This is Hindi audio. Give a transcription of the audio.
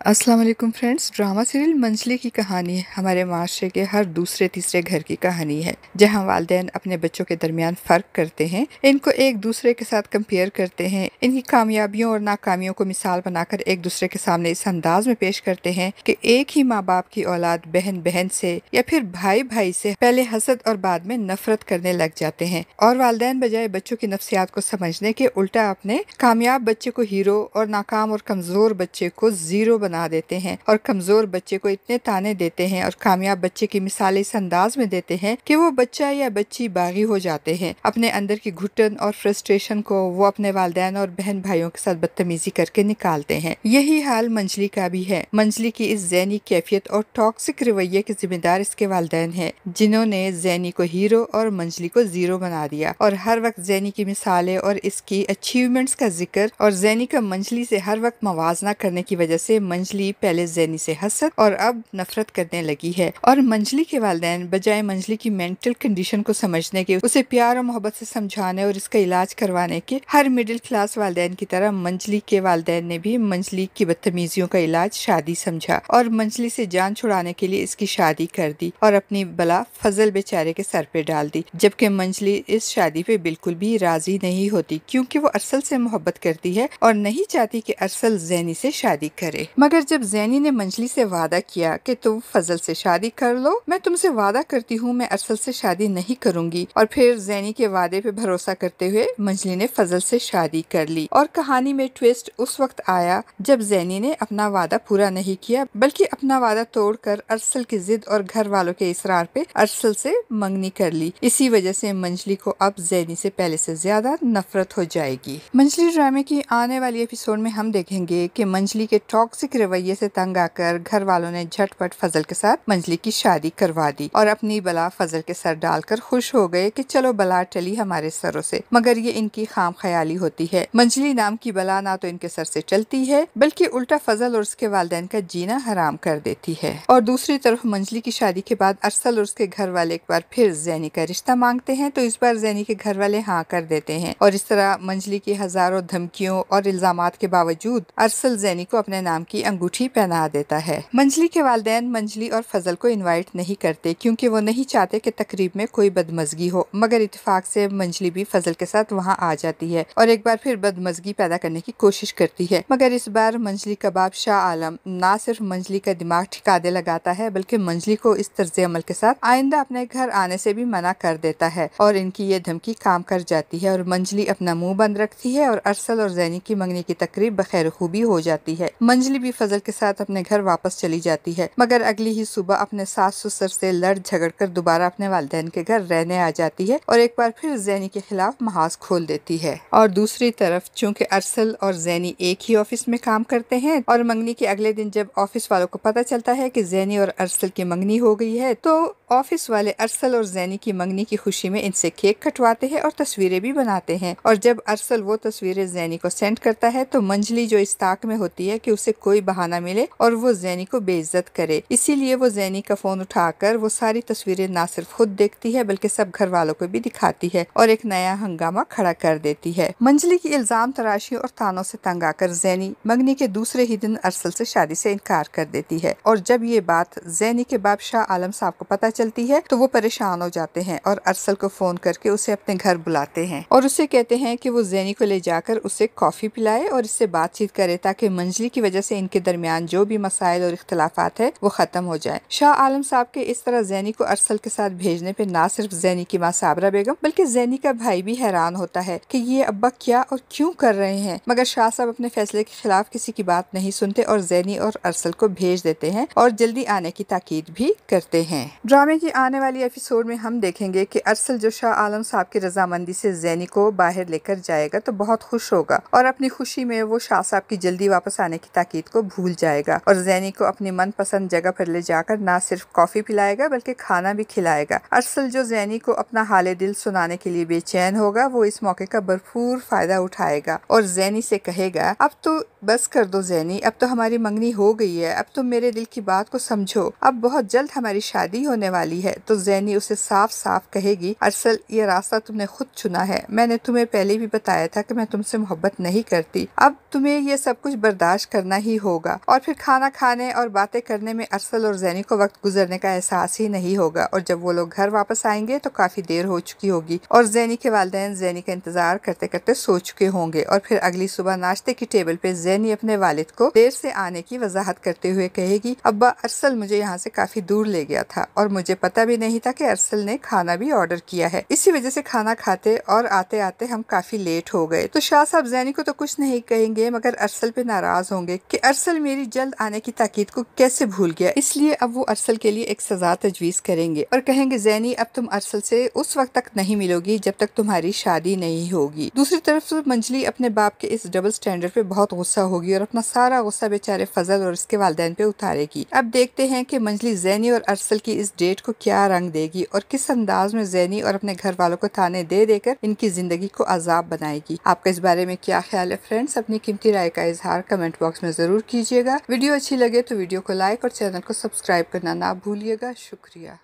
अस्सलाम वालेकुम फ्रेंड्स। ड्रामा सीरियल मंजली की कहानी हमारे माशरे के हर दूसरे तीसरे घर की कहानी है, जहां वालिदैन अपने बच्चों के दरमियान फ़र्क करते हैं, इनको एक दूसरे के साथ कंपेयर करते हैं, इनकी कामयाबियों और नाकामियों को मिसाल बनाकर एक दूसरे के सामने इस अंदाज में पेश करते हैं कि एक ही माँ बाप की औलाद बहन बहन से या फिर भाई भाई से पहले हसद और बाद में नफरत करने लग जाते हैं। और वालिदैन बजाय बच्चों की नफ्सियात को समझने के उल्टा अपने कामयाब बच्चे को हीरो और नाकाम और कमजोर बच्चे को जीरो बना देते हैं, और कमजोर बच्चे को इतने ताने देते हैं और कामयाब बच्चे की मिसाल इस अंदाज में देते हैं कि वो बच्चा या बच्ची बागी हो जाते हैं। अपने अंदर की घुटन और फ्रस्ट्रेशन को वो अपने वालिदैन और बहन भाइयों के साथ बदतमीजी करके निकालते हैं। यही हाल मंजली का भी है। मंजली की इस ज़हनी कैफियत और टॉक्सिक रवैये के जिम्मेदार इसके वालिदैन हैं, जिन्होंने ज़ैनी को हीरो और मंजली को जीरो बना दिया, और हर वक्त ज़ैनी की मिसालें और इसकी अचीवमेंट्स का जिक्र और ज़ैनी का मंजली से हर वक्त मवाजना करने की वजह से मंजली पहले ज़ैनी से हसद और अब नफरत करने लगी है। और मंजली के वालिदैन बजाय मंजली की मेंटल कंडीशन को समझने के, उसे प्यार और मोहब्बत से समझाने और इसका इलाज करवाने के, हर मिडिल क्लास वालिदैन की तरह मंजली के वालिदैन ने भी मंजली की बदतमीजियों का इलाज शादी समझा और मंजली से जान छुड़ाने के लिए इसकी शादी कर दी और अपनी बला फजल बेचारे के सर पे डाल दी। जबकि मंजली इस शादी पे बिल्कुल भी राजी नहीं होती, क्योंकि वो अरसल से मोहब्बत करती है और नहीं चाहती कि अरसल ज़ैनी से शादी करे। मगर जब ज़ैनी ने मंजली से वादा किया कि तुम फजल से शादी कर लो, मैं तुमसे वादा करती हूँ मैं अरसल से शादी नहीं करूंगी, और फिर ज़ैनी के वादे पे भरोसा करते हुए मंजली ने फजल से शादी कर ली। और कहानी में ट्विस्ट उस वक्त आया जब ज़ैनी ने अपना वादा पूरा नहीं किया, बल्कि अपना वादा तोड़कर अरसल की जिद और घर वालों के इसरार पे अरसल से मंगनी कर ली। इसी वजह से मंजली को अब ज़ैनी से पहले से ज्यादा नफरत हो जाएगी। मंजली ड्रामे की आने वाली एपिसोड में हम देखेंगे कि मंजली के टॉक्सिक रवैये से तंग आकर घर वालों ने झटपट फजल के साथ मंजली की शादी करवा दी और अपनी बला फजल के सर डालकर खुश हो गए कि चलो बला टली हमारे सरों से। मगर ये इनकी खाम ख्याली होती है। मंजली नाम की बला ना तो इनके सर से चलती है, बल्कि उल्टा फजल और उसके वालिदैन का जीना हराम कर देती है। और दूसरी तरफ मंजली की शादी के बाद अरसल और उसके घर वाले एक बार फिर ज़ैनी का रिश्ता मांगते हैं, तो इस बार ज़ैनी के घर वाले हाँ कर देते हैं, और इस तरह मंजली की हजारों धमकियों और इल्जामात के बावजूद अरसल ज़ैनी को अपने नाम की अंगूठी पहना देता है। मंजली के वालिदैन मंजली और फजल को इनवाइट नहीं करते, क्योंकि वो नहीं चाहते कि तकरीब में कोई बदमजगी हो। मगर इत्तेफाक से मंजली भी फजल के साथ वहाँ आ जाती है और एक बार फिर बदमजगी पैदा करने की कोशिश करती है। मगर इस बार मंजली का बाप शाह आलम ना सिर्फ मंजली का दिमाग ठिकाने लगाता है, बल्कि मंजली को इस तर्ज अमल के साथ आइंदा अपने घर आने से भी मना कर देता है, और इनकी ये धमकी काम कर जाती है और मंजली अपना मुंह बंद रखती है और अरसल और ज़ैनी की मंगनी की तकरीब बखैर खूबी हो जाती है। मंजली भी फजल के साथ अपने घर वापस चली जाती है, मगर अगली ही सुबह अपने सास ससुर से लड़ झगड़ कर दोबारा अपने वालिदैन के घर रहने आ जाती है और एक बार फिर ज़ैनी के खिलाफ महाज खोल देती है। और दूसरी तरफ चूँकि अरसल और ज़ैनी एक ही ऑफिस में काम करते हैं, और मंगनी के अगले दिन जब ऑफिस वालों को पता चलता है कि ज़ैनी और अरसल की मंगनी हो गई है, तो ऑफिस वाले अरसल और ज़ैनी की मंगनी की खुशी में इनसे केक कटवाते हैं और तस्वीरें भी बनाते हैं। और जब अरसल वो तस्वीरें ज़ैनी को सेंड करता है, तो मंजली जो इस ताक में होती है कि उसे कोई बहाना मिले और वो ज़ैनी को बेइज्जत करे, इसीलिए वो ज़ैनी का फोन उठाकर वो सारी तस्वीरें ना सिर्फ खुद देखती है, बल्कि सब घर वालों को भी दिखाती है और एक नया हंगामा खड़ा कर देती है। मंजली की इल्जाम तराशी और तानों से तंग आकर ज़ैनी मंगनी के दूसरे ही दिन अरसल से शादी से इनकार कर देती है, और जब ये बात ज़ैनी के बाप शाह आलम साहब को पता चलती है, तो वो परेशान हो जाते हैं और अरसल को फोन करके उसे अपने घर बुलाते हैं और उसे कहते हैं कि वो ज़ैनी को ले जाकर उसे कॉफी पिलाए और इससे बातचीत करे, ताकि मंजली की वजह से इनके दरमियान जो भी मसाइल और इख्तलाफात है वो खत्म हो जाए। शाह आलम साहब के इस तरह ज़ैनी को अरसल के साथ भेजने पे ना सिर्फ ज़ैनी की माँ साबरा बेगम, बल्कि ज़ैनी का भाई भी हैरान होता है कि ये अब्बा क्या और क्यों कर रहे हैं। मगर शाह साहब अपने फैसले के खिलाफ किसी की बात नहीं सुनते और ज़ैनी और अरसल को भेज देते हैं और जल्दी आने की ताकीद भी करते हैं। ड्रामे की आने वाली एपिसोड में हम देखेंगे कि अरसल जो शाह आलम साहब की रजामंदी से ज़ैनी को बाहर लेकर जाएगा तो बहुत खुश होगा, और अपनी खुशी में वो शाह साहब की जल्दी वापस आने की ताकीद को भूल जाएगा और ज़ैनी को अपनी मनपसंद जगह पर ले जाकर ना सिर्फ कॉफी पिलाएगा बल्कि खाना भी खिलाएगा। अरसल जो ज़ैनी को अपना हाले दिल सुनाने के लिए बेचैन होगा, वो इस मौके का भरपूर फायदा उठाएगा और ज़ैनी से कहेगा अब तो बस कर दो ज़ैनी, अब तो हमारी मंगनी हो गई है, अब तुम मेरे दिल की बात को समझो, अब बहुत जल्द हमारी शादी होने वाली है। तो ज़ैनी उसे साफ साफ कहेगी, अरसल ये रास्ता तुमने खुद चुना है, मैंने तुम्हें पहले भी बताया था कि मैं तुमसे मोहब्बत नहीं करती, अब तुम्हें ये सब कुछ बर्दाश्त करना ही होगा। और फिर खाना खाने और बातें करने में अरसल और ज़ैनी को वक्त गुजरने का एहसास ही नहीं होगा, और जब वो लोग घर वापस आएंगे तो काफी देर हो चुकी होगी और ज़ैनी के वालिदैन ज़ैनी का इंतजार करते करते सो चुके होंगे। और फिर अगली सुबह नाश्ते की टेबल पे ज़ैनी अपने वालिद को देर से आने की वजाहत करते हुए कहेगी, अब्बा अरसल मुझे यहाँ से काफी दूर ले गया था और मुझे पता भी नहीं था कि अरसल ने खाना भी ऑर्डर किया है, इसी वजह से खाना खाते और आते आते हम काफी लेट हो गए। तो शाह साहब ज़ैनी को तो कुछ नहीं कहेंगे मगर अरसल पे नाराज होंगे कि अरसल मेरी जल्द आने की ताकीद को कैसे भूल गया, इसलिए अब वो अरसल के लिए एक सजा तजवीज करेंगे और कहेंगे, ज़ैनी अब तुम अरसल से उस वक्त तक नहीं मिलोगी जब तक तुम्हारी शादी नहीं होगी। दूसरी तरफ से मंजली अपने बाप के इस डबल स्टैंडर्ड पे बहुत गुस्सा होगी और अपना सारा गुस्सा बेचारे फजल और इसके वालिदैन पे उतारेगी। अब देखते हैं कि मंजली ज़ैनी और अरसल की इस डेट को क्या रंग देगी और किस अंदाज में ज़ैनी और अपने घर वालों को ताने दे देकर इनकी जिंदगी को अजाब बनाएगी। आपका इस बारे में क्या ख्याल है फ्रेंड्स? अपनी कीमती राय का इजहार कमेंट बॉक्स में जरूर कीजिएगा। वीडियो अच्छी लगे तो वीडियो को लाइक और चैनल को सब्सक्राइब करना ना भूलिएगा। शुक्रिया।